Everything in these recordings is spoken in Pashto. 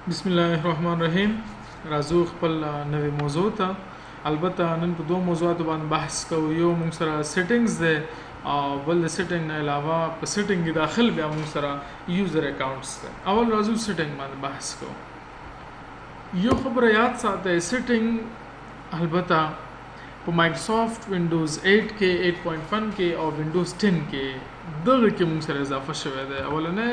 بسم الله الرحمن الرحیم. راځو خپل نوې موضوع ته. البته نن په دوه موضوعاتو باندې بحث کوو. یو موږ سره سیټینګز ده او بل د سیټینګ نه علاوه په سیټینګ کې داخل بیا موږ سره یوزر اکاونټس ده. اول راځو سیټینګ باندې بحث کوو. یو خبره یاد ساتئ، سیټینګ البته په مایکروسافټ وینډوز 8 کې 8.1 کې او وینډوز 10 کې دغه کې موږ سره اضافه شوی دی. اولنې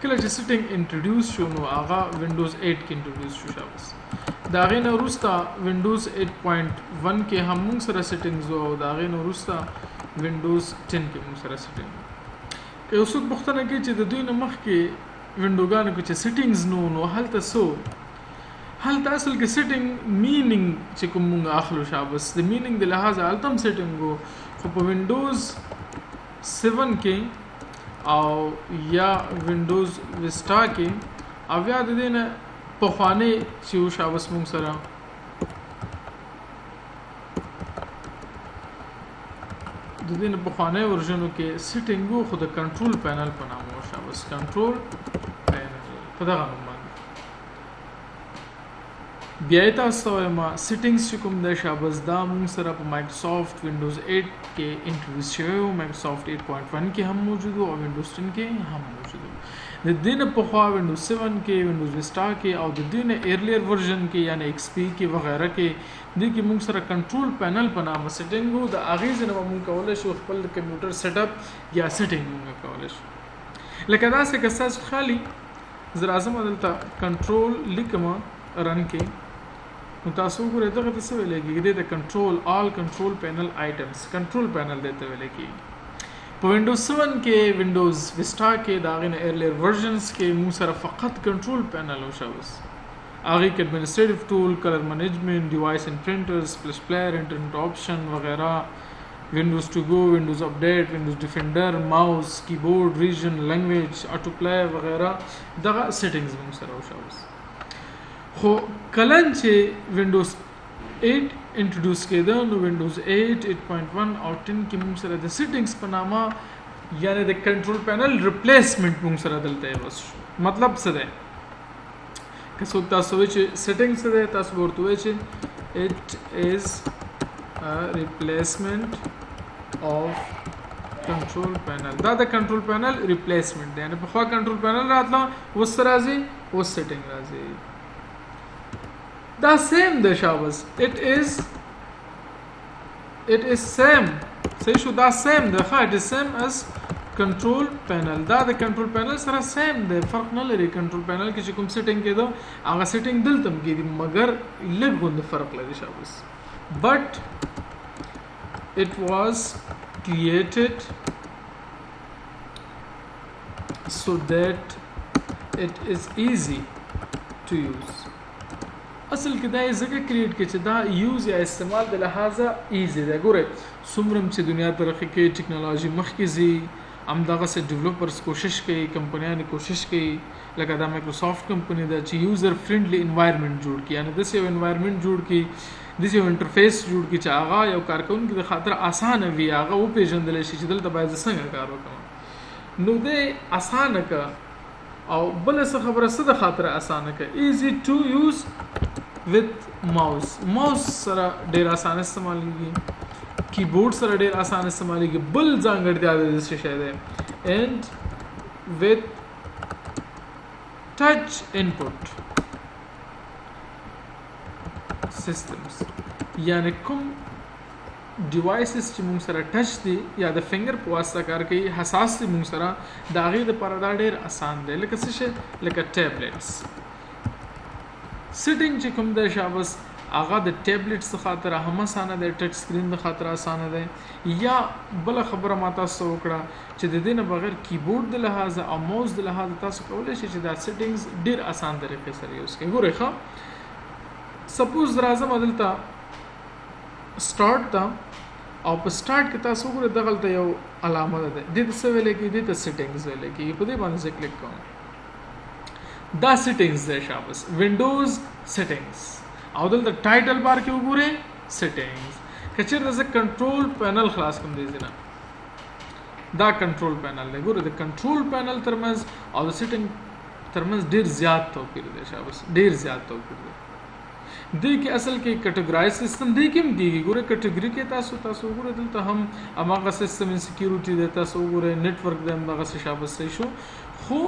کله چې سیټینګ انټروډیوس شو نو هغه وینډوز 8 کې انټروډیوس شو شابس. دا غي نه وروسته وینډوز 8.1 کې هم موږ سره سیټینګز او دا غي نه وروسته وینډوز 10 کې موږ سره سیټینګ. که اوس پوښتنه کوي چې د دوی نه مخکې وینډوګانو کې چې سیټینګز نو هلته سو هلته اصل کې سیټینګ مینینګ چې کوم موږ اخلو شابس د مینینګ د لحاظ التم سیټینګ خو په وینډوز 7 کې او یا وینډوز وستا کې او یا د دې نه پخواني چې شابس موږ سره د دې نه پخواني ورژنو کې سیټینګ خو د کنټرول پینل په نامه و شابس. کنټرول پینل په دغه نوم بیا تاسو وایم سیټینګز چې کوم د شابس دا موږ سره په مایکروسافټ وینډوز 8 کې انټروډیوس شوی او مایکروسافټ 8.1 کې هم موجود او وینډوز 10 کې هم موجود. د دې نه په خوا وینډوز 7 کې وینډوز وستا کې او د دې نه ارلیر ورژن کې یعنی ایکس پی کې وغیرہ کې د کې موږ سره کنټرول پینل په نامه سیټینګ د اغیز نه موږ کولای شو خپل کمپیوټر سیټ اپ یا سیټینګ موږ کولای شو. لکه دا څنګه کساس خالی زر اعظم دلته کنټرول لیکم رن کې نو تاسو ګورئ دغه څه ویل کېږي د کنټرول آل کنټرول پینل آیټمز کنټرول پینل دته ویل کېږي. په وینډوز 7 کې وینډوز وستا کې دا غن ارلیر ورژنز کې موږ سره فقط کنټرول پینل او شوس هغه کې ایڈمنسټریټیو ټول کلر منیجمنت ډیوایس اینڈ پرنټرز پلس پلیئر انټرنیټ آپشن وغیرہ وینډوز ټو گو وینډوز اپډیټ وینډوز ډیفینډر ماوس کیبورډ ریجن لینګویج اټو پلی وغیرہ دغه سیټینګز موږ سره او شوس. خو کلن چې وینډوز 8 انټروډیوس کېده نو وینډوز 8 8.1 او 10 کې موږ سره د سیټینګز په نامه یعنی د کنټرول پینل ریپلیسمنت موږ سره دلته وس شو. مطلب څه دی که څوک تاسو وایي چې سیټینګز څه دی تاسو ورته وایي چې it is a replacement of control panel. دا د کنټرول پینل ریپلیسمنت دی یعنی په خوا کنټرول پینل راتله وس راځي وس سیټینګ راځي. دا سیم د شابس it is same صحیح شو. دا سیم د it is same as control panel. دا د کنټرول پینل سره سیم دی فرق نه لري. کنټرول پینل کې چې کوم سیټینګ کېدو هغه سیټینګ دلته هم کېدی مګر لږ غوند فرق لري شابس. but it was created so that it is easy to use. اصل کې دا ځکه کریټ کې چې دا یوز یا استعمال د لحاظه ایزی دی. ګوره څومره چې دنیا ترقی کوي ټیکنالوژي مخکې ځي هم دغه سه ډیولپرز کوشش کوي کمپنیان کوشش کوي لکه دا مایکروسافټ کمپنی دا چې یوزر فرندلی انوایرنمنت جوړ کړي یعنی د سه انوایرنمنت جوړ کړي د سه انټرفیس جوړ کړي چې هغه یو کارکونکو د خاطر اسانه وي هغه او پیژندل شي چې دلته باید څنګه کار وکړي نو د اسانه کا او بل څه خبره څه د خاطر اسانه کا ایزی ټو یوز with mouse سره ډیر اسانه استعمالېږي کیبورډ سره ډیر اسانه استعمالېږي بل ځانګړتیا د څه شی ده and with touch input systems یعنی کوم ډیوایسز چې موږ سره ټچ دي یا د فنگر په واسطه کار کوي حساس دي موږ سره دا غي د پردا ډیر اسان دی لکه څه شی لکه ټابلیټس. سیټینګ چې کوم د شابس هغه د ټابلیټ څخه خاطر هم اسانه دی ټچ سکرین د خاطر اسانه دی یا بل خبره ما تاسو وکړه چې د دې نه بغیر کیبورډ د لحاظ او ماوس د لحاظ تاسو کولای شئ چې دا سیټینګز ډیر اسان طریقې سره یوز کړئ. ګورئ ښه سپوز راځم دلته سٹارټ تا او په سٹارټ کې تاسو ګورئ دغلته یو علامه ده د دې څه ویل کېږي د سیټینګز ویل کېږي په دې باندې کلیک کوم دا سیټینګز ده شابس وینډوز سیټینګز او دلته ټایټل بار کې وګورئ سیټینګز کچیر د کنټرول پینل خلاص کوم دی نه دا کنټرول پینل دی ګوره د کنټرول پینل ترمنځ او د سیټینګ ترمنځ ډیر زیات توپیر دی شابس ډیر زیات توپیر دی دې کې اصل کې کټګورایز سیستم دې کې هم کېږي ګوره کټګوري کې تاسو ګوره دلته هم اماغه سیستم سکیورټي دی تاسو ګوره نتورک د اماغه شابس شو خو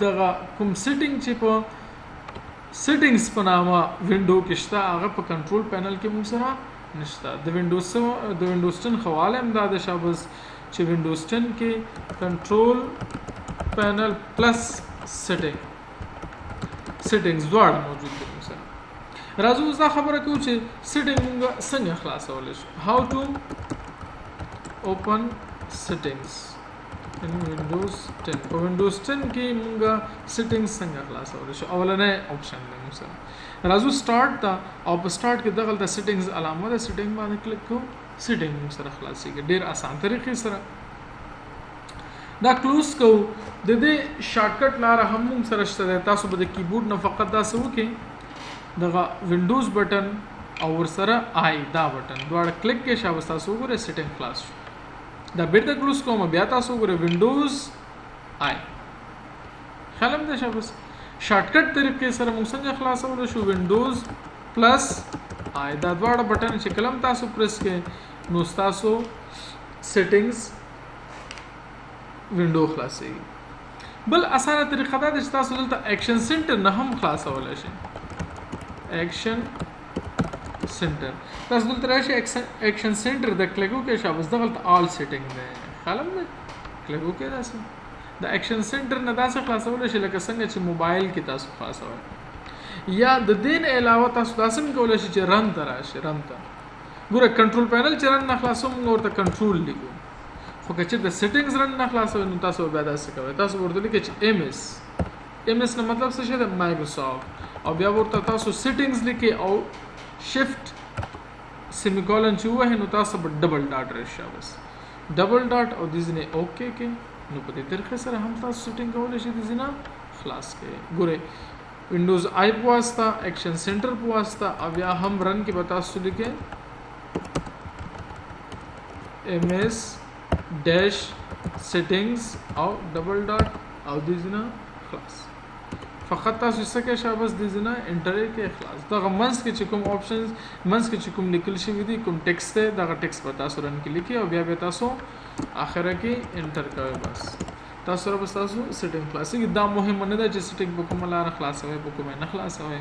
دغه کوم سیټینګ چې په سیټینګز په نامه وینډو کې شته هغه په کنټرول پینل کې موږ سره نشته د وینډوز 10 حواله هم دا د شابس چې وینډوز 10 کې کنټرول پینل پلس سیټینګز دواړه موجود دي موږ سره راځو دا خبره کوو چې سیټینګ موږ څنګه خلاصولی شو how to open settings in Windows 10 په Windows 10 کې موږ سیټینګز څنګه خلاصولی شو اولنې آپشن دی موږ سره راځو سٹارټ تا او په سٹارټ کې دغه د سیټینګز علامه ده سیټینګ باندې کلیک کوو سیټینګ موږ سره خلاصيږي ډیر آسان طریقې سره دا کلوز کوو د دې شارټکټ لار هم موږ سره شته تاسو به د کیبورډ نه فقط دا څه وکړئ دغه وینډوز بٹن او ورسره آی دا بٹن دواړه کلیک کې شابه تاسو وګورئ سیټینګ خلاص شو دا بیرته کلوز کوم بیا تاسو وګورئ وینډوز آی خلم ده شابه شارټکټ طریقې سره موږ څنګه خلاصول شو وینډوز پلس آی دا دواړه بٹن چې کلم تاسو پریس کې نو تاسو سیټینګز وینډو خلاصيږي بل اسانه طریقه دا چې تاسو دلته اکشن سنټر نه هم خلاصول شي اکشن سنټر تاسو دلته راشي اکشن سنټر د کلیکو کې شابه دغلط آل سیټینګ ده خلم نه کلیکو کې تاسو د اکشن سنټر نه تاسو خلاصول شي لکه څنګه چې موبایل کې تاسو خلاصول یا د دین علاوه تاسو تاسو کولای شئ چې رن تراشي رن ته ګوره کنټرول پینل چې رن نه خلاصوم ورته کنټرول لیکو خو که چې د سیټینګز رن نه خلاصوي نو تاسو بیا داسې کوئ تاسو ورته لیکئ چې ام اس نه مطلب څه شي د مایکروسافټ او بیا ورته تاسو سیټینګز لیکئ او شفت سیمیکولن چې وایي نو تاسو به ډبل ډاټ راشي بس ډبل ډاټ او د ځینې اوکے کې نو په دې طریقې سره هم تاسو سیټینګ کولای شئ د ځینې خلاص کړئ ګوره وینډوز آی په واسطه اکشن سنټر په واسطه او بیا هم رن کې به تاسو لیکئ ام اس ډیش سیټینګز او ډبل ډاټ او د ځینې خلاص فقط تاسو څه کې شابه د ځینې انټر کې خلاص دا منځ کې چې کوم آپشنز منځ کې چې کوم لیکل شوی دي کوم ټیکسټ دی دا ټیکسټ په تاسو رن کې لیکي او بیا به تاسو اخره کې انټر کوئ بس تاسو سره بس تاسو سیټینګ خلاصي دا مهم نه ده چې سیټینګ په کومه لار خلاصوي په کومه نه خلاصوي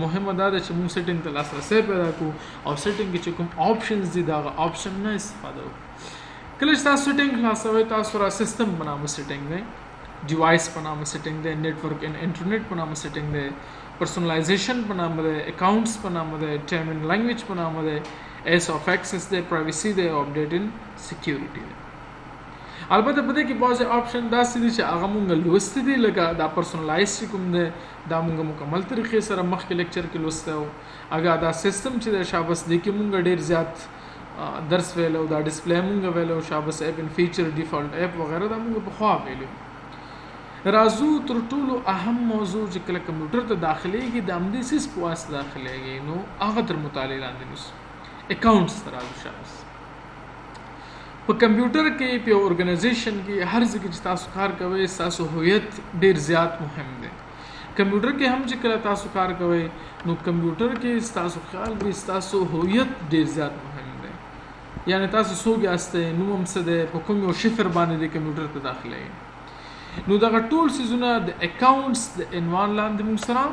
مهمه دا ده چې موږ سیټینګ ته لاسرسي پیدا کوو او سیټینګ کې چې کوم آپشنز دي دا آپشن نه استفاده وکړو کله چې تاسو سیټینګ خلاصوي تاسو را سیستم په نامه سیټینګ دی ډیوایس په نامه سیټینګ دی نتورک ان انټرنیټ په نامه سیټینګ دی پرسنلایزیشن په نامه دی اکاؤنټس په نامه دی ټایم ان لینګویج په نامه دی ایس اف ایکسس دی پرایویسی دی او اپډیټ ان سکیورټي دی البته په دې کې بعضی آپشن داسې دي چې هغه مونږ لوستي دي لکه دا پرسنلایز کوم دی دا مونږ مکمل طریقې سره مخکې لیکچر کې لوسته او اګه دا سیستم چې د شابس دی کې مونږ ډیر زیات درس ویلو دا ډسپلی مونږ ویلو شابس اپ ان فیچر ډیفالت اپ وغیرہ دا مونږ په خوا ویلو رازو تر ټولو اهم موضوع چې کله کمپیوټر ته داخليږي د امدي سیس په واسطه داخليږي نو هغه تر مطالعه لاندې نشي اکاؤنټس راځي شابس په کمپیوټر کې په اورګنایزیشن کې هر ځای چې تاسو کار کوئ تاسو هویت ډیر زیات مهم دی کمپیوټر کې هم چې کله تاسو کار کوئ نو کمپیوټر کې تاسو خیال به تاسو هویت ډیر زیات مهم دی یعنی تاسو څوک یاست نو هم څه ده په کوم یو شفر باندې د کمپیوټر ته داخلي نو دا ټول سيزونه د اکاؤنټس د عنوان لاندې موږ سره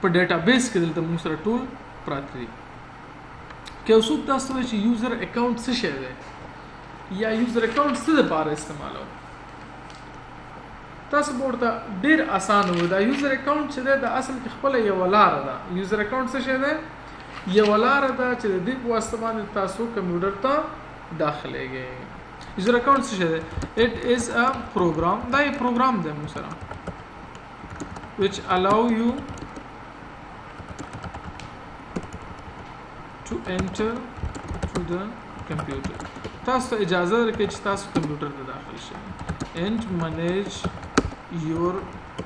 په ډیټابیس کې دلته موږ سره ټول پراته دي که اوسو تاسو چې یوزر اکاؤنٹ څه شی دی یا یوزر اکاؤنٹ څه لپاره استعمالو تاسو ورته ډیر اسانه و دا یوزر اکاؤنٹ چې دی د اصل کې خپل یو لار ده یوزر اکاؤنٹ څه شی دی یو لار ده چې د دې په واسطه باندې تاسو کمپیوټر ته داخليږئ یوزر اکاؤنٹ څه شی دی اٹ از ا پروګرام دا یو پروګرام دی موږ سره which allow you to enter to the computer تاسو اجازه درکړئ چې تاسو کمپیوټر ته داخل شئ and manage your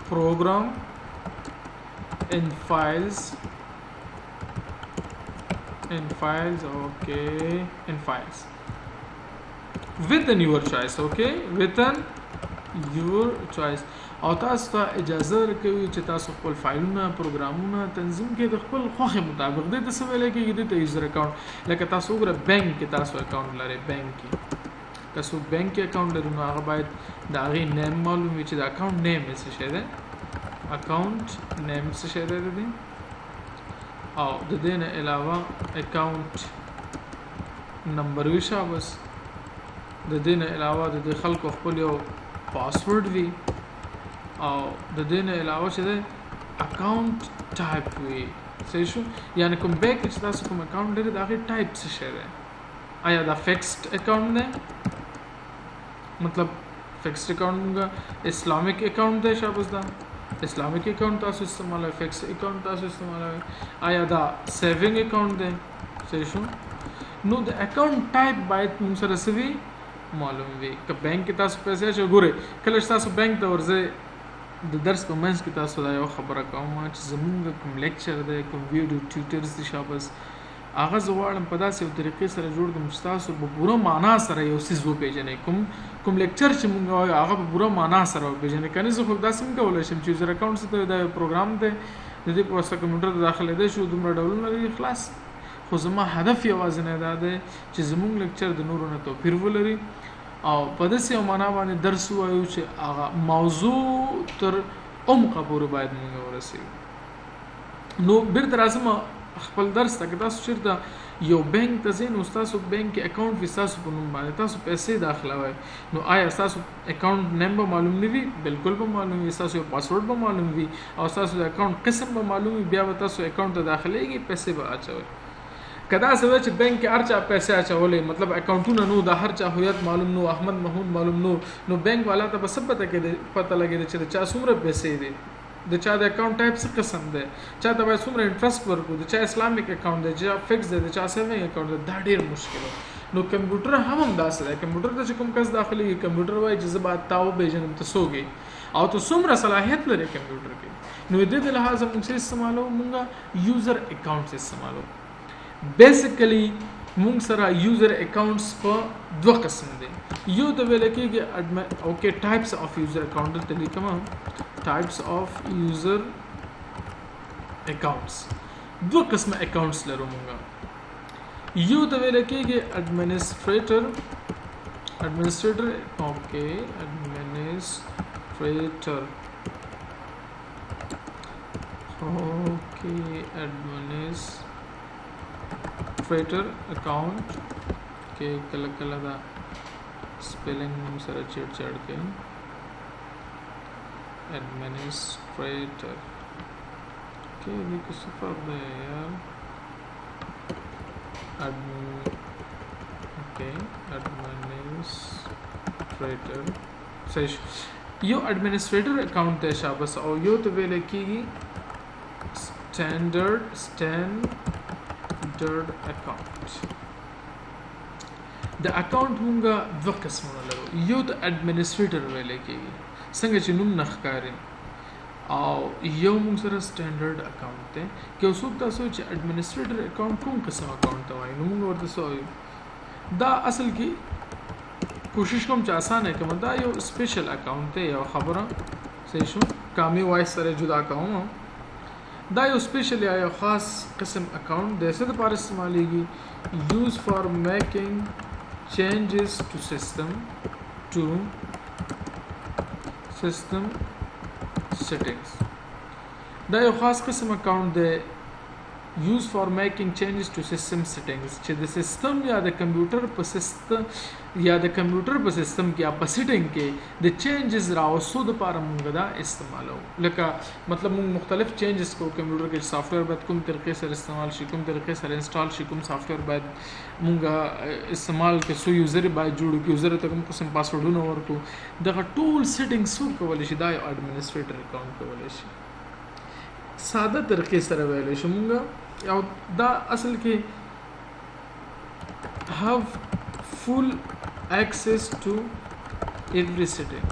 program in files okay in files within your choice okay within your choice او تاسو ته اجازه ورکوي چې تاسو خپل فایلونه پروګرامونه تنظیم کړئ د خپل خوښه مطابق. د څه ویل کېږي د یوزر اکاونټ. لکه تاسو وګورئ بانک کې تاسو اکاونټ لرئ، بانک کې تاسو بانک کې اکاونټ لرئ نو هغه باید د هغې نیم معلوم وي چې د اکاونټ نیم یې څه شی دی، اکاونټ نیم څه شی دی د دې. او د دې نه علاوه اکاونټ نمبر وي شابس. د دې نه علاوه د دې خلکو خپل یو پاسورډ وي او د دې نه علاوه چې دی اکاونټ ټایپ وي. صحیح شو؟ یعنی کوم بانک چې تاسو کوم اکاونټ لرئ د هغې ټایپ څه شی دی. آیا دا فکسډ اکاونټ دی؟ مطلب فکسډ اکاونټ مونږه اسلامیک اکاونټ دی شابس. دا اسلامیک اکاونټ تاسو استعمالوئ، فکس اکاونټ تاسو استعمالوئ. آیا دا سیوینګ اکاونټ دی؟ صحیح شو؟ نو د اکاونټ ټایپ باید موږ سره څه وي معلوم وي. که بانک کې تاسو پیسې اچوئ، ګورئ کله چې تاسو بانک ته ورځئ د درس په منځ کې تاسو دا یو خبره کوم چې زمونږ کوم لیکچر دی، کوم ویډیو ټیوټرز دي شابس، هغه زه غواړم په داسې یو طریقې سره جوړ کړم چې تاسو په پوره معنا سره یو څیز وپېژنئ. کوم لیکچر چې مونږ وایو هغه په پوره معنا سره وپېژنئ. که نه زه خو داسې هم کولی شم چې یوزر اکاونټ څه ته دا یو پروګرام دی، د دې په واسطه کمپیوټر ته داخلېدی شو، دومره ډولونه لري خلاص. خو زما هدف یوازینی دا دی چې زمونږ لیکچر د نورو نه توپیر ولري او په داسې یو معنا باندې درس ووایو چې هغه موضوع تر عمقه پورې باید مونږ ورسوي. نو بیرته راځم خپل درس ته. که تاسو چېرته یو بانک ته ځئ نو ستاسو بانک کې اکاونټ وي، ستاسو په نوم باندې تاسو پیسې داخلوئ، نو آیا ستاسو اکاونټ نیم به معلوم نه وي؟ بالکل به معلوم وي. ستاسو یو پاسورډ به معلوم وي او ستاسو د اکاونټ قسم به معلوم وي. بیا به تاسو اکاونټ ته داخلېږئ، پیسې به اچوئ. که داسې وای چې بانک کې هر چا پیسې اچولې، مطلب اکاونټونه نو د هر چا هویت معلوم نو، احمد محمود معلوم نو بانک والا ته به څه پته لګېده چې د چا څومره پیسې دي، د چا د اکاونټ ټایپ څه قسم دی، چا ته باید څومره انټرست ورکړو، د چا اسلامیک اکاونټ دی، چا فکس دی، د چا سیوینګ اکاونټ دی. دا ډېر مشکل دی. نو کمپیوټر هم داسې دی. کمپیوټر ته چې کوم کس داخلېږي، کمپیوټر وایي چې زه باید تا وپېژنم ته څوک یې او ته څومره صلاحیت لرې کمپیوټر کې. نو د دې لحاظه موږ څه استعمالوو؟ موږ یوزر اکاونټس استعمالوو. بیسیکلی مونږ سره یوزر اکاونټس په دوه قسم دي. یو د ویل کېږي اوکې ټایپس اف یوزر اکاونټ ته لیکم، ټایپس اف یوزر اکاونټس. دوه قسمه اکاونټس لرو مونږ. یو د ویل کېږي اډمنسټریټر اوکې اډمنسټریټر اکاؤنٹ کے کله دا سپیلنګ موږ سره چیټ کې ایڈمنسٹریټر کې دې څه فرق دی یار. ایڈمنسٹریټر صحیح. یو ایڈمنسٹریټر اکاؤنٹ دی شابس او یو ته ویل کېږي standard account. د اکاونټ مونږه دوه قسمونه لرو. یو د ایڈمنسټریټر ویل کېږي څنګه چې نوم نه ښکاري، او یو مونږ سره سټینډرډ اکاونټ دی. که څوک تاسو چې ایڈمنسټریټر اکاونټ کوم قسم اکاونټ ته وایي نو مونږ ورته څه وایو؟ دا اصل کې کوشش کوم چې اسانه کوم، دا یو سپیشل اکاونټ دی. یو خبره صحیح شو، کامي وایس سره جدا کوم. دا یو سپیشل یا یو خاص قسم اکاؤنٹ د څه لپاره استعمالیږي؟ یوز فار میکنګ چینجز ټو سیستم سیټینګز. دا یو خاص قسم اکاؤنٹ دی یوز فار میکنګ چینجز ټو سیستم سیټینګز چې د سیستم یا د کمپیوټر په سیستم کې یا په سیټینګ کې د چینجز راوستو لپاره موږ دا استعمالو. لکه مطلب موږ مختلف چینجز کو کمپیوټر کې سافټویر باید کوم طریقې سره استعمال شي، کوم طریقې سره انسټال شي، کوم سافټویر باید موږ استعمال کې، سو یوزر باید جوړو کې، یوزر ته کوم قسم پاسورډونه ورکو. دغه ټول سیټینګز څوک کولی شي؟ دا یو ایڈمنسټریټر اکاؤنٹ کولی شي. ساده طریقې سره ویلی شو موږ او دا اصل کې have full access to every setting.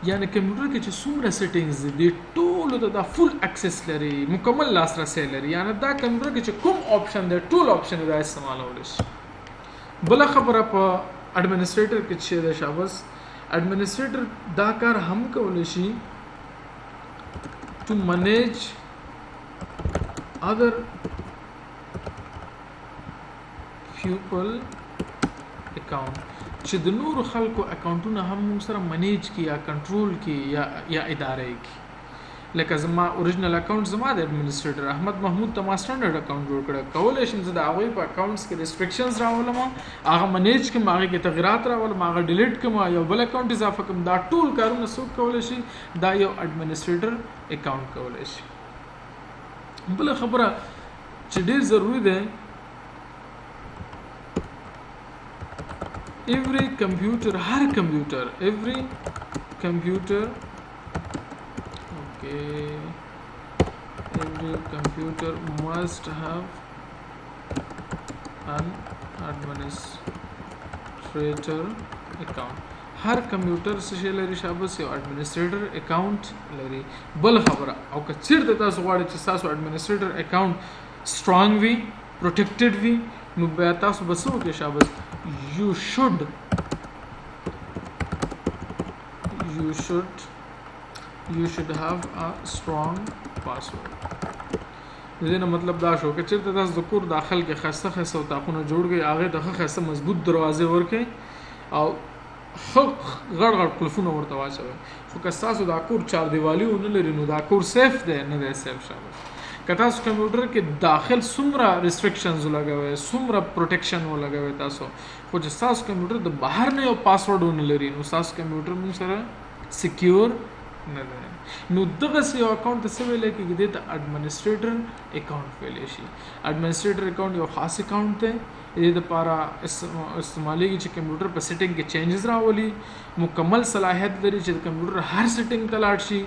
یعنی کمپیوټر کې چې څومره سیټینګز دي ټولو ته دا فل اکسس لري، مکمل لاسرسی لري. یعنی دا کمپیوټر کې چې کوم آپشن دی ټول آپشن دا استعمالولی شي. بله خبره په ایڈمنسټریټر کې چې دی شابس एडमिनिस्ट्रेटर دا کار هم کولی شي to manage other people account چې د نور خلکو اکاونټونه هم موږ سره منیج کی یا کنټرول کی یا ادارې کی لکه زما اوریجنل اکاونټ زما د ایڈمنسټریټر احمد محمود ته ما سټانډرډ اکاونټ جوړ کړ کولای شم زه د هغه په اکاونټس کې ریستریکشنز راولم هغه منیج کوم هغه کې تغیرات راولم هغه ډیلیټ کوم یو بل اکاونټ اضافه کوم دا ټول کارونه څوک کولای شي دا یو ایڈمنسټریټر اکاونټ کولای شي بل خبره چې ډیر ضروری ده every computer must have an administrator account هر کمپیوټر څه لري شابه یو ایڈمنسټریټر اکاونټ لري بل خبره او که چیرته تاسو غواړئ چې تاسو ایڈمنسټریټر اکاونټ سترونګ وي پروټیکټډ وي نو بیا تاسو بسو کې شابه you should have a strong password دې نه مطلب دا شو چې چیرته تاسو د کور داخل کې خاصه تاخونه جوړ کړئ هغه د خاصه مضبوط دروازه ورکړئ او غړ قلفونه ورته واچوي خو که تاسو دا کور چار دیوالي ونه لري نو دا کور سیف دی نه دی سیف شابه که تاسو کمپیوټر کې داخل څومره ریستریکشنز لګوي څومره پروټیکشن ولګوي تاسو خو چې تاسو کمپیوټر د بهر نه یو پاسورډ ونه لري نو تاسو کمپیوټر مون سره سکیور نه دی نو دغه یو اکاونټ څه ویل کېږي د ایڈمنسټریټر اکاونټ ویل شي ایڈمنسټریټر اکاونټ یو خاص اکاونټ دی د لپاره استعمالېږي چې کمپیوټر په سیټینګ کې چینجز راولي مکمل صلاحیت لري چې کمپیوټر هر سیټینګ ته لاړ شي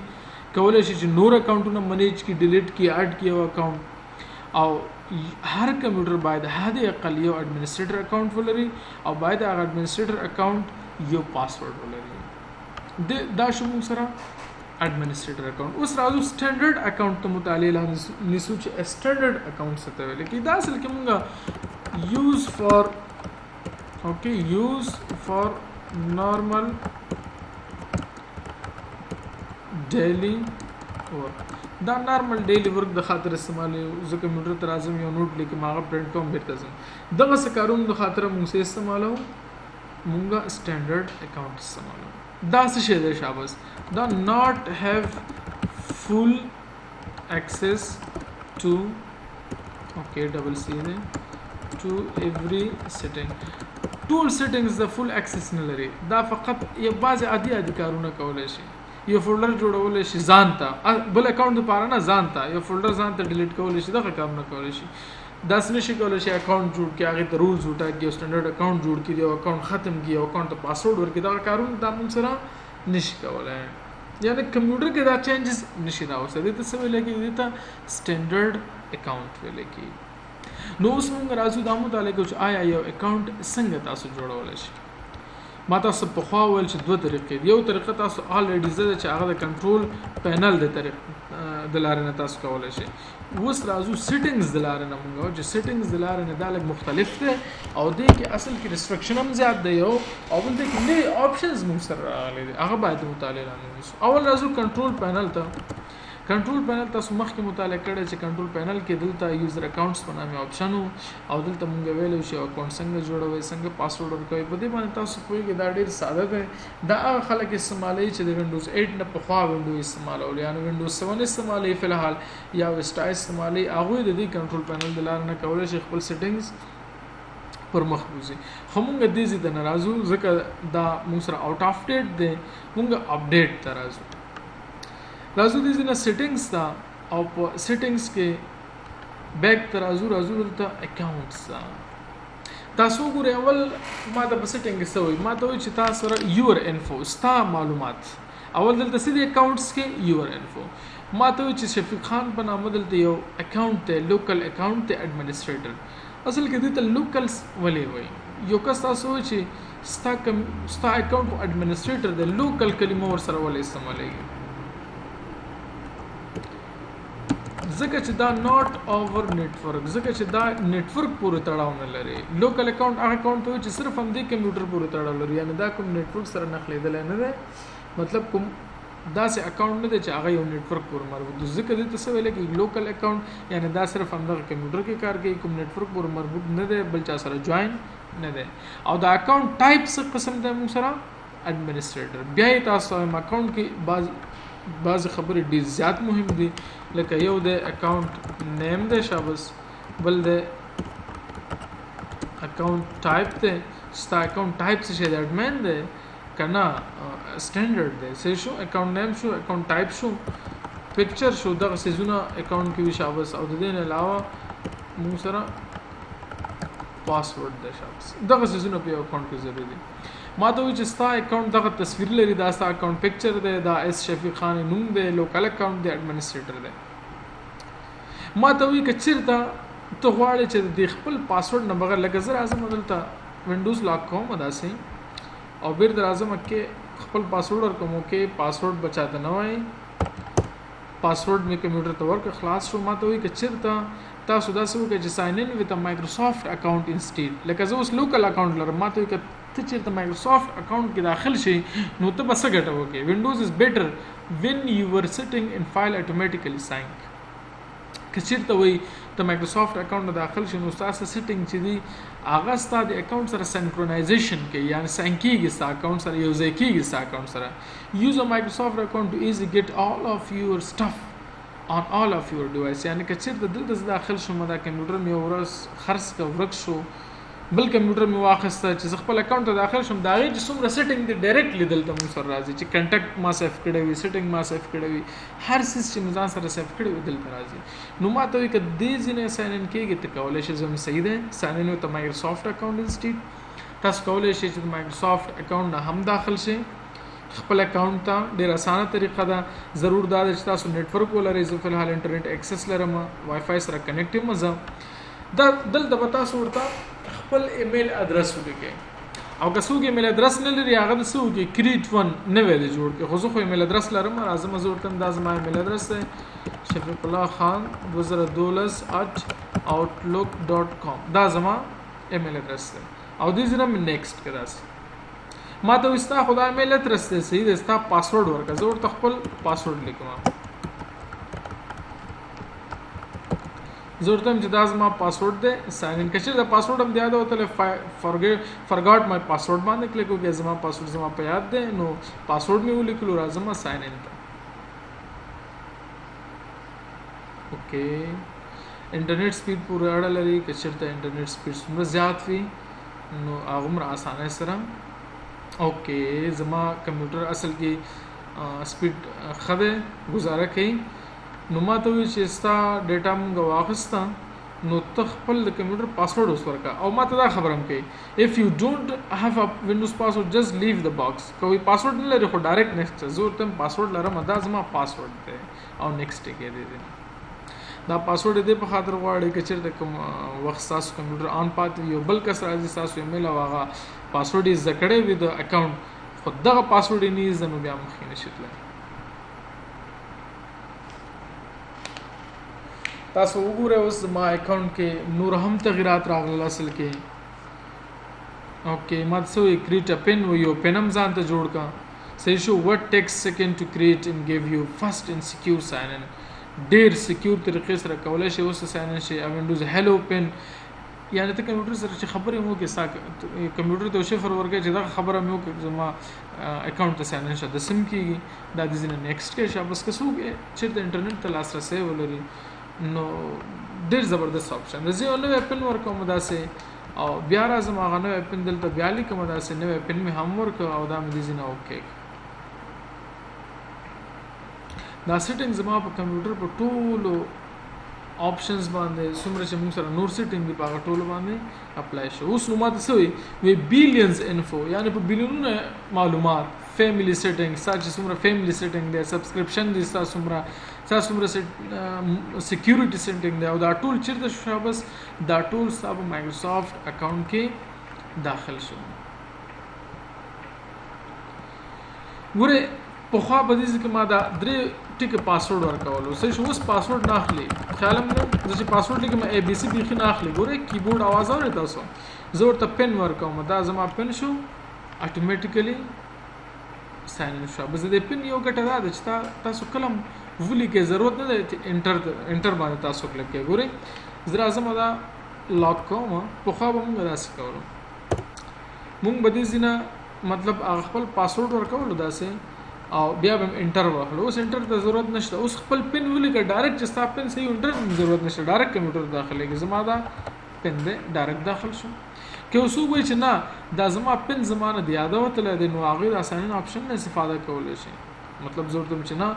کولای شي چې نور اکاونټونه منیج کی ډیلیټ کی اډ کی یو اکاونټ او هر کمپیوټر باید حد اقل یو ایڈمنسټریټر اکاونټ ولري او باید هغه ایڈمنسټریټر اکاونټ یو پاسورډ ولري دا شو موږ سره ایڈمنسټریټر اکاونټ اوس راځو سټانډرډ اکاونټ ته مطالعه نیسو چې سټانډرډ اکاونټ څه ته ویل کی دا اصل کې موږ use for normal daily work دا نارمل ډیلی ورک د خاطر استعمالي زه کمپیوټر ته راځم یو نوٹ لیکم هغه پرنٹ کوم بیرته ځم دغه څه کارونه د خاطر موږ استعمالو موږ سټانډرډ اکاونټ استعمالو دا څه شی دی شاباس دا not have full access to double C دی to every setting ټول settings د full access نه لري دا فقط یو بعض عادي کارونه کولای شي یو فولډر جوړول شي ځان ته بل اکاونټ لپاره نه ځان ته یو فولډر ځان ته ډیلیټ کول شي دغه کارونه کولای شي داس نشي کولای شي اکاونټ جوړ کړي هغه ته رولز وټاکي یو سټانډرډ اکاونټ جوړ کړي یو اکاونټ ختم کړي یو اکاونټ ته پاسورډ ورکړي دا کارونه د موږ سره نشي کولای یعنی کمپیوټر کې دا چینجز نشي راوځي د څه ویل کېږي د سټانډرډ اکاونټ ویل کېږي نو اوس موږ راځو د مطالعه کوو چې آیا یو اکاونټ څنګه تاسو جوړولای شئ ما تاسو په خوا ویل چې دوه طریقې یو طریقه تاسو الریډي زده چې هغه د کنټرول پینل د طریق د لارې نه تاسو کولای شئ اوس راځو سیټینګز د لارې نه موږ چې سیټینګز د لارې نه دا لږ مختلف دي او دې کې اصل کې ریستریکشن هم زیات دی او بل دې کې نه آپشنز موږ سره راغلي دي هغه باید مطالعه لاندې اول راځو کنټرول پینل ته کنټرول پینل تاسو مخکې مطالعه کړی چې کنټرول پینل کې دلته یوزر اکاونټس په نامه آپشن او دلته موږ ویلو چې اکاونټ څنګه جوړوي څنګه پاسورډ ورکوي په دې باندې تاسو پوهیږئ دا ډېر ساده دی دا هغه خلک استعمالوي چې د وینډوز 8 نه پخوا وینډو استعمالول یا وینډوز 7 استعمالوي فلحال یا وستا استعمالوي هغه د دې کنټرول پینل د لارې نه کولای شي خپل سیټینګز پر مخ وځي خو موږ دې ځای ته نه راځو ځکه دا موږ سره آوټ اف ډیټ دی موږ اپډیټ ته راځو دې نه سیټینګز تا او په سیټینګز کې بیک ته راځو دلته اکاونټس تاسو ګورئ اول ما د سیټینګ کې سوي ما ته وایي چې تاسو سره یور انفو ستا معلومات اول دلته سیدي اکاونټس کې یور انفو ما ته وایي چې شفیق خان په نامه دلته یو اکاونټ ته لوکل اکاونټ ته ایڈمنسټریټر اصل کې دلته لوکلز ولې وایي یو کس تاسو وایي چې ستا اکاونټ ایڈمنسټریټر د لوکل کلمه ور سره ولې استعمالوي ځکه چې دا ناٹ اوور نتورک، ځکه چې دا نتورک پورې تړاو نه لري. لوکل اکاونټ هغه اکاونټ ته چې صرف هم دې کمپیوټر پورې تړاو لري، یعنی دا کوم نتورک سره نښلېدل نه دی، مطلب کوم داسې اکاونټ نه دی چې هغه یو نتورک پورې مربوط دی. ځکه دې ته څه ویل کېږي لوکل اکاونټ، یعنی دا صرف هم دغه کمپیوټر کې کار کوي، کوم نتورک پورې مربوط نه دی، بل چا سره جوائن نه دی. او دا اکاونټ ټایپ څه قسم دی موږ سره ایڈمنسټریټر. بیا یې تاسو هم اکاونټ کې بعض خبرې ډېر زیات مهم دي، لکه یو د اکاونټ نیم دی شابس، بل د اکاونټ ټایپ دی. ستا اکاونټ ټایپ څه شی دی؟ ایڈمن دی کنه سټانډرډ دی. څه شو؟ اکاونټ نیم شو، اکاونټ ټایپ شو، پکچر شو، دغه سيزونه اکاونټ کې وي شابس. او د دې نه علاوه موږ سره پاسورډ دی شابس. دغه سيزونه په اکاونټ کې ضروري دي. ما ته وی چې ستا اکاونټ دغه تصویر لري، دا ستا اکاونټ پکچر دی، دا اس شفیق خان نوم دی، لوکل اکاونټ دی، ایڈمنسټریټر دی. ما ته وی چې چیرته ته غواړې چې د خپل پاسورډ نه بغیر لکه زه راځم دلته وینډوز لاک کوم داسې او بیرته راځم کې خپل پاسورډ ورکوم کې پاسورډ بچاته نه وای، پاسورډ می کمپیوټر ته ورک خلاص شو. ما ته وی چې چیرته تاسو داسې وکړئ چې ساين ان وذ مایکروسافټ اکاونټ انسټیټ، لکه زه اوس لوکل اکاونټ لرم. ما ته وی چې ته چیرته مایکروسافټ اکاونټ کې داخل شي نو ته بس ګټه وکړي. وینډوز از بیٹر when you were sitting in file automatically sync. که چیرته وای ته مایکروسافټ اکاونټ نه داخل شې نو تاسو سیټینګ چې دی هغه ستاسو د اکاونټ سره سینکرونایزیشن کوي، یعنی سینک کیږي ستاسو اکاونټ سره، یو ځای کیږي ستاسو اکاونټ سره. یوز ا مایکروسافټ اکاونټ ټو ایزی ګیټ all of your stuff on all of your device. یعنی که چیرته دلته داخل شوم دا کمپیوټر مې ورس خرڅ کا ورک شو، بل کمپیوټر مې واخسته چې خپل اکاونټ ته داخل شم، دا غي چې څومره سیټینګ دی ډایرکټلی دلته مو سره راځي چې کنټیکټ ما سیف کړی وي، سیټینګ ما سیف کړی وي، هر څه چې مزان سره سیف کړی وي دلته راځي. نو ما ته وی ک دې ځینې ساين ان کېږي ته کولای شې زم صحیح ده ساين ان ته مایکروسافټ اکاونټ انسټیټ تاسو کولای شئ چې مایکروسافټ اکاونټ نه هم داخل شئ خپل اکاونټ ته. ډېر اسانه طریقه ده، ضرور دا چې تاسو نتورک ولرئ. زه فلحال انټرنیټ اکسس لرم، وای فای سره کنیکټ یم. زه دا دلته به تاسو ورته خپل ایمیل ادرس ولیکئ، او که څوک ایمیل ادرس نه لري هغه د څه وکړي کریټ ون نوی دی جوړ کړي. خو زه خو ایمیل ادرس لرم، راځم زه ورته دا زما ایمیل ادرس دی شفیق الله خان 2012@outlook.com، دا زما ایمیل ادرس دی. او دې ځنه مې نیکسټ کړه. ما ته وستا خدای ایمیل ادرس دی صحیح دی، ستا پاسورډ ورکړه. زه ورته خپل پاسورډ لیکم، زه ورته چې دا زما پاسورډ دی ساين ان. کچې دا پاسورډ هم یاد وته فرګاټ مای پاسورډ باندې کلیک وکړئ. زما پاسورډ زما په یاد دی، نو پاسورډ مې ولیکلو، راځم ساين ان ته. اوکې انټرنیټ سپیډ پورې اړه لري، که چېرته انټرنیټ سپیډ څومره زیات وي نو هغومره اسانه سره. اوکې زما کمپیوټر اصل کې سپیډ ښه دی، گزاره کوي. نو ما ته وی چې ستا ډیټا مونږ واخسته نو ته خپل د کمپیوټر پاسورډ اوس ورکا. او ما ته دا خبر هم کوي if you don't have a windows password just leave the box. کوئی پاسورډ نه لري خو ډایرکټ نیکسټ. زه ورته پاسورډ لرم، دا زما پاسورډ دی او نیکسټ کې دی. دا پاسورډ دې په خاطر غواړي چې چیرته کوم وخت تاسو کمپیوټر آن پاتې یو بل کس راځي تاسو ایمیل او هغه پاسورډ یې ذکرې وي د اکاونټ، خو دغه پاسورډ یې نه زنه بیا مخې نشي تللی. تاسو وګورئ اوس ما اکاونټ کې نور هم تغیرات راغلل اصل کې. اوکې ما څه وی کریټ ا پن و یو پنم ځان ته جوړ کا. صحیح شو. what takes second to create and give you fast and secure sign in. ډیر سکیور طریقې سره کولای شي اوس ساين ان شي. وینډوز هلو پن یعنی ته کمپیوټر سره چې خبرې مو کې ساک کمپیوټر ته شفر ورکړي چې دا خبره مو کې زما اکاونټ ته ساين ان شي د سم کېږي. دا د ځینې نیکسټ کې شابه بس کسو چې د انټرنیټ ته لاسرسي ولري نو ډیر زبردست اپشن دی. زه نو پن ورکوم داسې او بیا راځم هغه نو پن دلته بیا لیکم داسې نو پن می هم ورک او دا مې دي نه اوکې. دا سیټینګ زما په کمپیوټر په ټولو آپشنز باندې څومره چې موږ سره نور سیټینګ دی په ټولو باندې اپلای شو. اوس نو ماته څه وي بلیونز انفو یعنی په بلیونونو معلومات، فیملی سیټینګ ساج څومره فیملی سیټینګ دی، سبسکرپشن دی څومره سکیورټي سیټینګ دی او دا ټول چیرته شو. بس دا ټول سب مایکروسافټ اکاونټ کې داخل شو. ګوره په خوا په دې کې ما دا درې ټیک پاسورډ ورکولو سه شو اوس پاسورډ نه اخلي خیالم نه چې پاسورډ لیکم ای بی سی بي نه اخلي ګوره کیبورډ आवाज اوري تاسو زه ورته پن ورکوم دا زما پن شو اتوماتیکلی ساين ان شو بس د پن یو ګټه ده چې تاسو کلم ولی کې ضرورت نه ده انټر باندې تاسو کلیک کې ګوره زرا زما دا لاک کوم په خو به موږ داسې کولو موږ به دې زینه مطلب خپل پاسورډ ورکول داسې او بیا به انټر واخلو اوس انټر ته ضرورت نشته اوس خپل پن ولګه ډایرکټ چې ستا پن صحیح انټر ضرورت نشته ډایرکټ کمپیوټر داخله کې زما دا پن دې ډایرکټ داخل شو که اوس وای چې نه دا زما پن زمانه دی یاد وته د نو هغه اسانه اپشن نه استفاده کولای شي مطلب زه ورته چې نه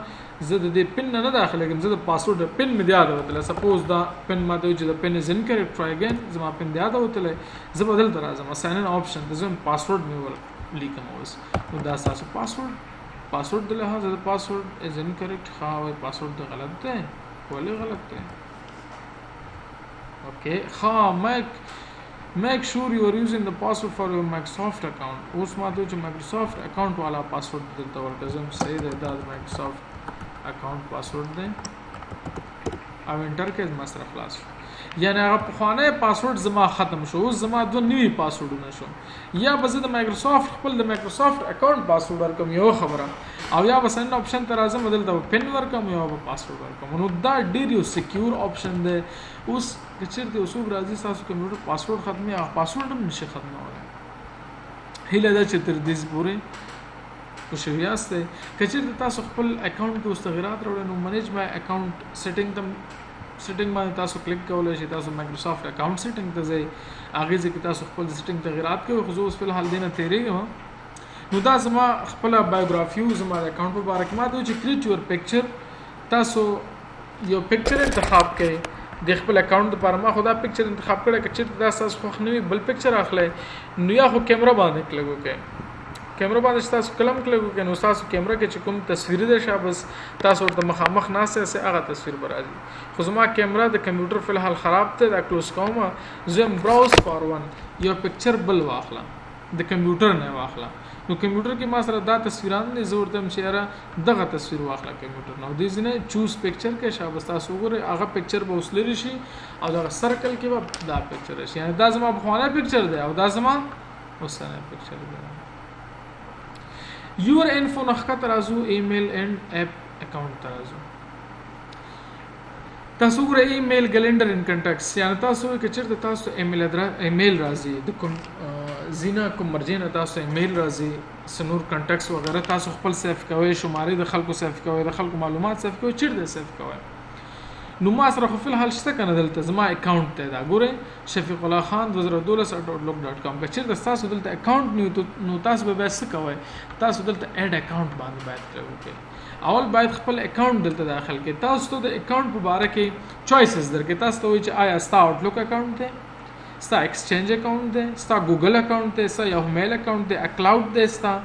زه د دې پن نه داخله کوم زه د پاسورډ پن مې یاد وته سپوز دا پن ما ته چې د پن از انکریپټ ټرای اگین زما پن یاد وته زه بدل درازم اسانه اپشن د زم پاسورډ مې ور لیکم اوس نو دا تاسو پاسورډ د لحاظ د پاسورډ از انکریکټ خو پاسورډ د غلط ده ولې غلط ده اوکے خا make sure you are using the password for your Microsoft account اوس ما ته چې Microsoft account والا پاسورډ دلته ورکوم صحیح ده دا Microsoft account پاسورډ ده او انټر کې مسره خلاص یعنی هغه پخوانی پاسورډ زما ختم شو اوس زما دوه نوی پاسورډونه شو یا به زه د مایکروسافټ خپل د مایکروسافټ اکاونټ پاسورډ ورکوم یو خبره او یا به سن اپشن تر اعظم بدل پن ورکوم یا به پاسورډ ورکوم نو دا ډیر یو سکیور اپشن دی اوس کچېرته اوسوب راځي تاسو کمپیوټر پاسورډ ختمي هغه پاسورډ هم نشي ختمولای هله دا چې تر دې پورې خوشیاسته کچېرته تاسو خپل اکاونټ کې اوس تغیرات راوړئ نو منیج مای اکاونټ سیټینګ باندې تاسو کلیک کولای شئ تاسو مایکروسافټ اکاونټ سیټینګ ته ځئ هغه ځکه تاسو خپل سیټینګ تغیرات کوئ خو اوس په حال دینه تیریږم نو دا زما خپل بایوګرافي زما اکاونټ په اړه کې ما ته چې کریټ یور پکچر تاسو یو پکچر انتخاب کړئ د خپل اکاونټ لپاره ما خدا پکچر انتخاب کړی چې دا تاسو خو نه بل پکچر اخلي نو یا خو کیمرا باندې کلیک وکړئ کیمرا باندې تاسو کلم کلیک وکړئ نو تاسو کیمرا کې چې کوم تصویر ده شابس تاسو ورته مخامخ ناسه سه هغه تصویر برازي خو زما کیمرا د کمپیوټر په الحال خراب ته دا کلوز کوم زم براوز فار ون یو پکچر بل واخلا د کمپیوټر نه واخلا نو کمپیوټر کې ما سره دا تصویران نه زور تم شهره دغه تصویر واخلا کمپیوټر نو دې ځنه چوز پکچر کې شابس تاسو وګورئ هغه پکچر به وسلري شي او دا سرکل کې به دا پکچر شي یعنی دا زما بخوانه پکچر دی او دا زما اوسنه پکچر دی your info نخکه ترازو ایمیل اینڈ اپ اکاؤنٹ ترازو تاسو ګره ایمیل کیلنډر ان کنټیکټس یعنی تاسو کې چیرته تاسو ایمیل راځي د کوم زینا کوم مرجینه تاسو ایمیل راځي سنور کنټیکټس وغیرہ تاسو خپل سیف کوئ شمارې د خلکو سیف کوئ د خلکو معلومات سیف کوئ چیرته سیف کوئ نو ما سره خو په حال شته کنه دلته زما اکاونټ ته دا ګوره شفیق الله خان 2012@outlook.com که چیرته تاسو دلته اکاونټ نو تاسو به څه کوئ تاسو دلته اډ اکاونټ باندې باید کړئ اول باید خپل اکاونټ دلته داخل کړئ تاسو ته د اکاونټ په اړه کې چوائسز درکې تاسو ته وایي چې آیا ستا آوټلوک اکاونټ دی ستا ایکسچینج اکاونټ دی ستا ګوګل اکاونټ دی ستا یاهو میل اکاونټ دی اکلاود دی ستا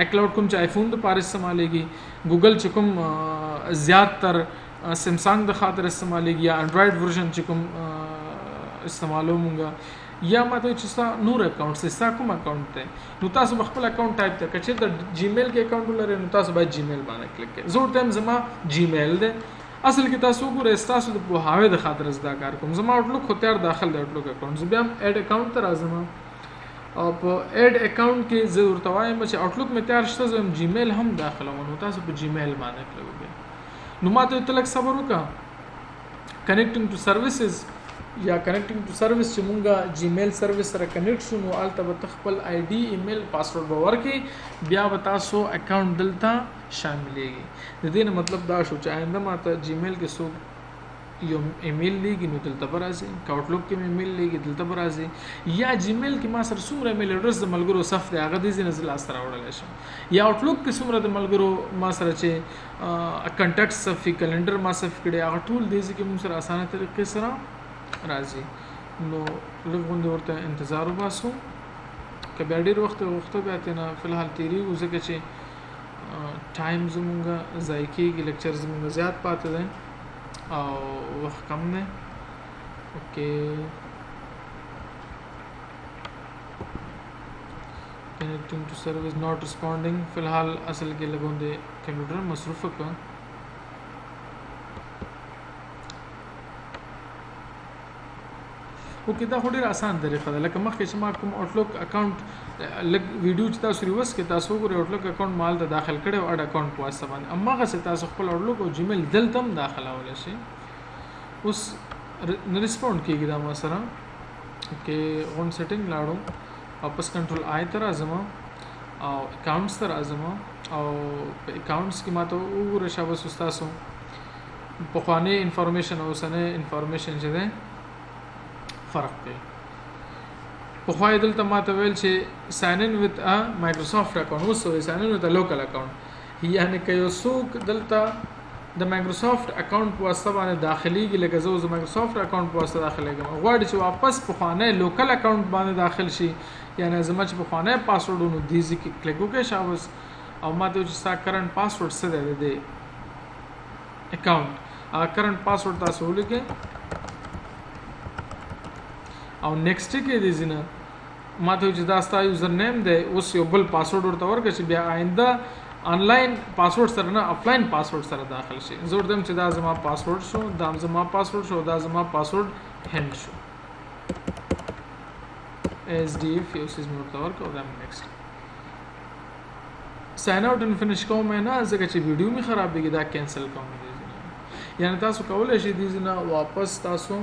اکلاود کوم چې آیفون د پاره استعمالېږي ګوګل چې کوم زیات تر سیمسنګ د خاطر استعمالېږي یا انډراید ورژن چې کوم استعمالو مونږه یا ماته چې ستا نور اکاونټ ستا کوم اکاونټ دی نو تاسو خپل اکاونټ ټایپ ته کچې د جیمیل کې اکاونټ ولرئ نو تاسو باید جیمیل باندې کلیک کړئ زه ورته زما جیمیل دی اصل کې تاسو ګورئ تاسو د پوهاوی د خاطر زده کار کوم زما آوټلوک خو تیار داخل دی آوټلوک اکاونټ زه بیا اډ اکاونټ ته راځم او په اډ اکاونټ کې زه ورته وایم چې آوټلوک مې تیار شته زه جیمیل هم داخلوم نو تاسو په جیمیل باندې کلیک وکړئ نو ماته ته لک صبر وکړه کنیکټینګ ټو سرویسز یا کنیکټینګ ټو سرویس چې مونږه جیمیل سرویس سره کنیکټ شو نو البته به خپل آی ډي ایمیل پاسورډ به ورکړي بیا به تاسو اکاونټ دلته شاملېږي د دې مطلب دا شو چې آینده ماته جیمیل کې سو یو ایمیل لیږي نو دلته به راځي آوټلوک کې ایمیل لیږي دلته به راځي یا جیمیل کې ما سره څومره ایمیل اډرس د ملګرو صف دی هغه دې ځینې لاس ته راوړلی شم یا آوټلوک کې څومره د ملګرو ما سره چې کنټیکټ صف کیلنډر ما صف کړي هغه ټول دې ځکه موږ سره اسانه طریقې سره راځي نو لږ غونډه ورته انتظار وباسو که بیا ډېر وخت بیا تینا فی الحال تیریږو ځکه چې ټایم زمونږ ضایع کېږي لیکچر زمونږ زیات پاتې دی او وخت کم دی اوکې connecting to service not responding فی الحال اصل کې لګون دی کمپیوټر مصروف کړه اوکې دا خو ډېر اسان طریقه ده لکه مخکې چې ما کوم آوټلوک اکاونټ لږ ویډیو چې تاسو ریورس کې تاسو وګورئ آوټلوک اکاونټ مال ته داخل کړی او اډ اکاونټ په واسطه باندې هماغسې تاسو خپل آوټلوک او جیمیل دلته هم داخلولی شئ. اوس نه ریسپونډ کېږي دا ما سره. اوکې غون سیټینګ لاړو واپس کنټرول آی ته راځم او اکاونټس ته راځم او په اکاونټس کې ما ته وګوره شابه تاسو پخوانی انفارمیشن او اوسنۍ انفارمیشن چې ده فرق کوي. پخوای دلته ما ته ویل چې ساين ان وذ ا مایکروسافټ اکاونټ اوس ساين ان وذ ا لوکل اکاونټ یعنی که یو څوک دلته د مایکروسافټ اکاونټ په واسطه باندې داخليږي لکه زه د مایکروسافټ اکاونټ په واسطه داخليږم غواړي چې واپس پخوانی لوکل اکاونټ باندې داخل شي یعنی زما چې پخوانی پاسورډونو دیزي کې کلیک وکړئ شابس او ما ته چې ستا کرنٹ پاسورډ څه دی د اکاونټ کرنٹ پاسورډ تاسو ولیکئ او نیکسټ کې دې زنه ما ته چې دا ستا یوزر نیم دی اوس یو بل پاسورډ ورته ورکړئ چې بیا آینده آنلاین پاسورډ سره نه آفلاین پاسورډ سره داخل شي. زه ورته چې دا زما پاسورډ شو دا زما پاسورډ شو دا زما پاسورډ هند شو SDF یو سیز مې ورته ورکړ او دا نیکسټ ساين اوټ ان فینیش کوم نه ځکه چې ویډیو می خرابېږي دا کینسل کوم دي یعنی تاسو کولای شئ دې نه واپس تاسو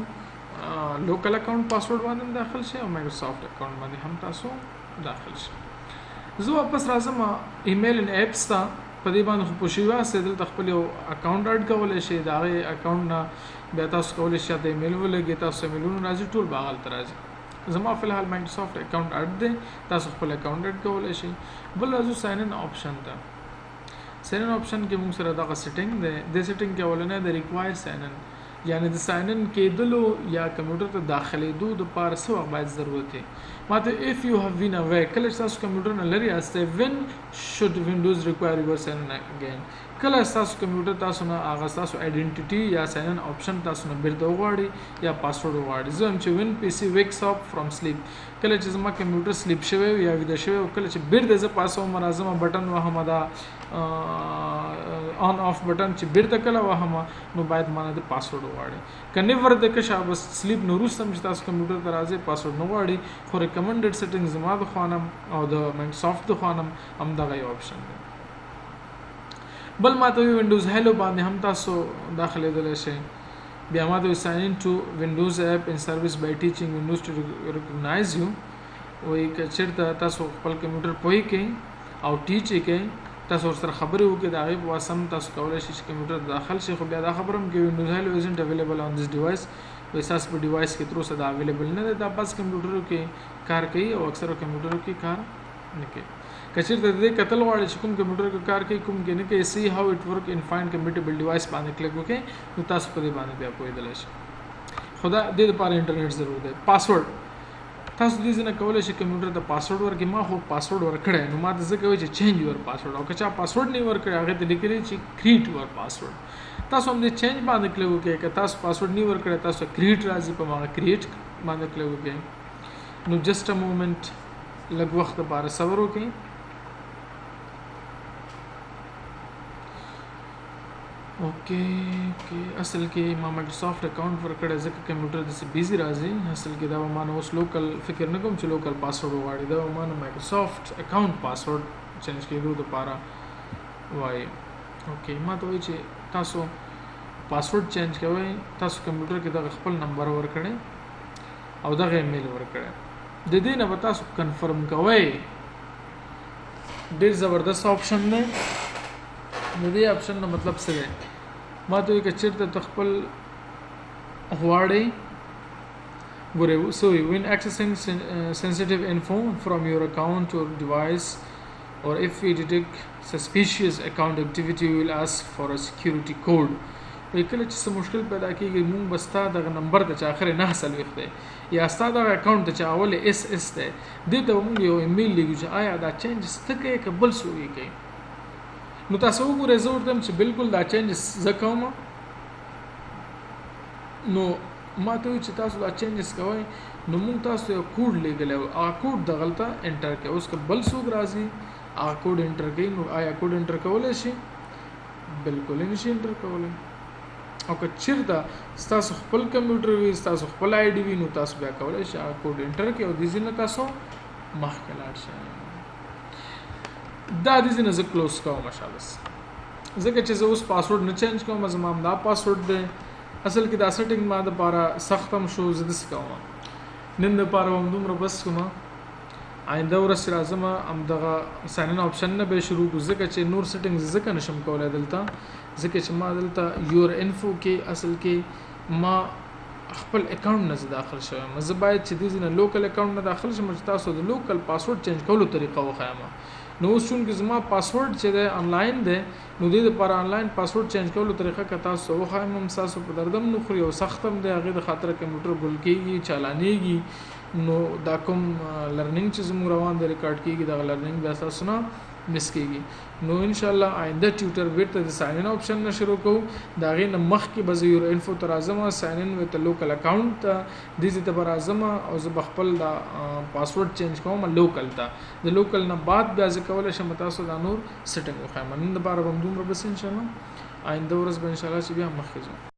لوکل اکاونټ پاسورډ باندې داخل شئ او مایکروسافټ اکاونټ باندې هم تاسو داخل شئ. زه واپس راځم ایمیل ان اپس ته په دې باندې خو پوښي واسه دلته خپل یو اکاونټ اډ کولای شئ دا غي اکاونټ نه بیا تاسو کولای شئ د ایمیل ولګي تاسو ایمیلونو راځي ټول باغل تر راځي. زما فلحال مایکروسافټ اکاونټ اډ دی تاسو خپل اکاونټ اډ کولای شئ. بل راځو ساين ان آپشن ته. ساين ان آپشن کې موږ سره دا سیټینګ دی د سیټینګ کې اولنه د ریکوایر ساين ان یعنی د ساين ان کېدلو یا کمپیوټر ته داخلېدو د پاره څه وخت باید ضرورت دی ماته if you have been away کله تاسو کمپیوټر نه لري استه when should windows require your sign in again کله تاسو کمپیوټر تاسو نه هغه تاسو آیډنټیټي یا ساين ان آپشن تاسو نه بیرته وغواړي یا پاسورډ وغواړي زه هم چې when PC wakes up from sleep کله چې زما کمپیوټر سلیپ شوی یا ویده شوی کله چې بیرته ز پاسو مرزمه بٹن وهم دا آن آف بٹن چې بیرته کله وهم نو باید مانه د پاسورډ وغواړي کني ورته که شابه سلیپ نو روز سم چې تاسو کمپیوټر ته راځي پاسورډ نه وغواړي خو ریکمندډ سیټینګز زما د خوانم او د مایکروسافټ د خوانم هم دغه یو آپشن دی. بل ماته وینډوز هلو باندې هم تاسو داخله دلای شئ بیا ماته ساين ان ټو وینډوز اپ ان سرویس بای ټیچینګ وینډوز ټو ریکګنایز یو وای کچرته تاسو خپل کمپیوټر پوي کې او ټیچ کې تاسو سره خبرې وکړئ دا غي واسم تاسو کولای شئ چې کمپیوټر داخل شي خو بیا دا خبرم کې وینډوز هلو isn't available on this device وساس په ډیوایس کې تر اوسه دا اویلیبل نه دی دا بس کمپیوټرو کې کار کوي او اکثر کمپیوټرو کې کار نه کوي کچیر د دې قتل غواړي چې کوم کمپیوټر کې کار کوي کوم کې نه کوي سی هاو اټ ورک ان فایند کمپیټیبل ډیوایس باندې کلیک وکړئ نو تاسو په دې باندې بیا پوهیدل شئ. خدا دې لپاره انټرنیټ ضرور دی. پاسورډ تاسو دې څنګه کولای شئ کمپیوټر ته پاسورډ ورکړئ ما خو پاسورډ ورکړی نو ما ځکه وایي چې چینج یور پاسورډ او که چا پاسورډ نه ورکړي هغه ته لیکلی چې کریټ یور پاسورډ تاسو هم دې چینج باندې کلیک وکړئ که تاسو پاسورډ نه ورکړی تاسو کریټ راځي په ما کریټ باندې کلیک وکړئ نو جست ا مومنت لږ وخت لپاره صبر وکړئ. اوکې اصل کې ما مایکروسافټ اکاونټ ورکړی ځکه کمپیوټر د بیزی راځي اصل کې دا ما نو اوس لوکل فکر نه کوم چې لوکل پاسورډ وغواړي دا ما نو مایکروسافټ اکاونټ پاسورډ چینج کېدو لپاره وایي. اوکې ما ته وایي چې تاسو پاسورډ چینج کوئ تاسو کمپیوټر کې د خپل نمبر ورکړئ او دغه ایمیل ورکړئ د دې نه به تاسو کنفرم کوئ ډېر زبردست آپشن دی. د دې آپشن نه مطلب څه دی ما ته وایي که چېرته خپل غواړئ ګورئ سوی when accessing sensitive info from your account or device or if we detect suspicious account activity we will ask for a security code. وایي کله چې څه مشکل پیدا کېږي مونږ به ستا دغه نمبر ته چې آخر 9 دی یا ستا دغه اکاونټ ته چې اول SS دی دې ته مونږ یو ایمیل لیکو چې آیا دا چینجز ته کوي که بل څوک یې کوي نو تاسو وګورئ زه ورته چې بالکل دا چینجز زه کوم نو ما ته وایي چې تاسو دا چینجز کوئ نو مونږ تاسو یو کوډ لیږلی و هغه کوډ دغلته انټر کړئ اوس که بل څوک راځي هغه کوډ انټر کوي نو آیا کوډ انټر کولی شي بالکل یې نشي انټر کولی او که چیرته تاسو خپل کمپیوټر وي تاسو خپل آی ډي وي نو تاسو بیا کولای شئ کوډ انټر کړئ او د دې نه تاسو مخکې لاړ شئ. دا د دې نه زه کلوز کوم ماشاءالله ځکه چې زه اوس پاسورډ نه چینج کوم زما دا پاسورډ دی اصل کې دا سیټینګ ما د لپاره سختم شو زه داسې کوم نن د لپاره هم دومره بس کوم آینده ورځ راځم هم دغه ساین ان آپشن نه به شروع کو ځکه چې نور سیټینګز ځکه نشم کولای دلته ځکه چې ما دلته یور انفو کې اصل کې ما خپل اکاونټ نه داخل شوم زه باید چې دې نه لوکل اکاونټ نه داخل شم چې تاسو د لوکل پاسورډ چینج کولو طریقه وښایم نو اوس چونکې زما پاسورډ چې دی آنلاین دی نو دې لپاره آنلاین پاسورډ چینج کولو طریقه که تاسو وښایم هم تاسو په دردم نه خوري او سخت هم دی هغې د خاطر کمپیوټر ګل کېږي چالانېږي نو دا کوم لرننګ چې زموږ روان دی ریکارډ کېږي دغه لرننګ بیا تاسو نه مس کېږي نو ان شاء الله آینده ټیوټر بیرته د ساین ان آپشن نه شروع کوو د هغې نه مخکې به زه یور انفو ته راځم ساین ان وت لوکل اکاونټ ته دې ته به راځم او زه به خپل دا پاسورډ چینج کوم لوکل ته د لوکل نه بعد بیا زه کولی شم تاسو دا نور سیټینګ وښایم نن دپاره به هم دومره بس انشاءالله آینده ورځ به انشاءالله چې بیا مخکې ځو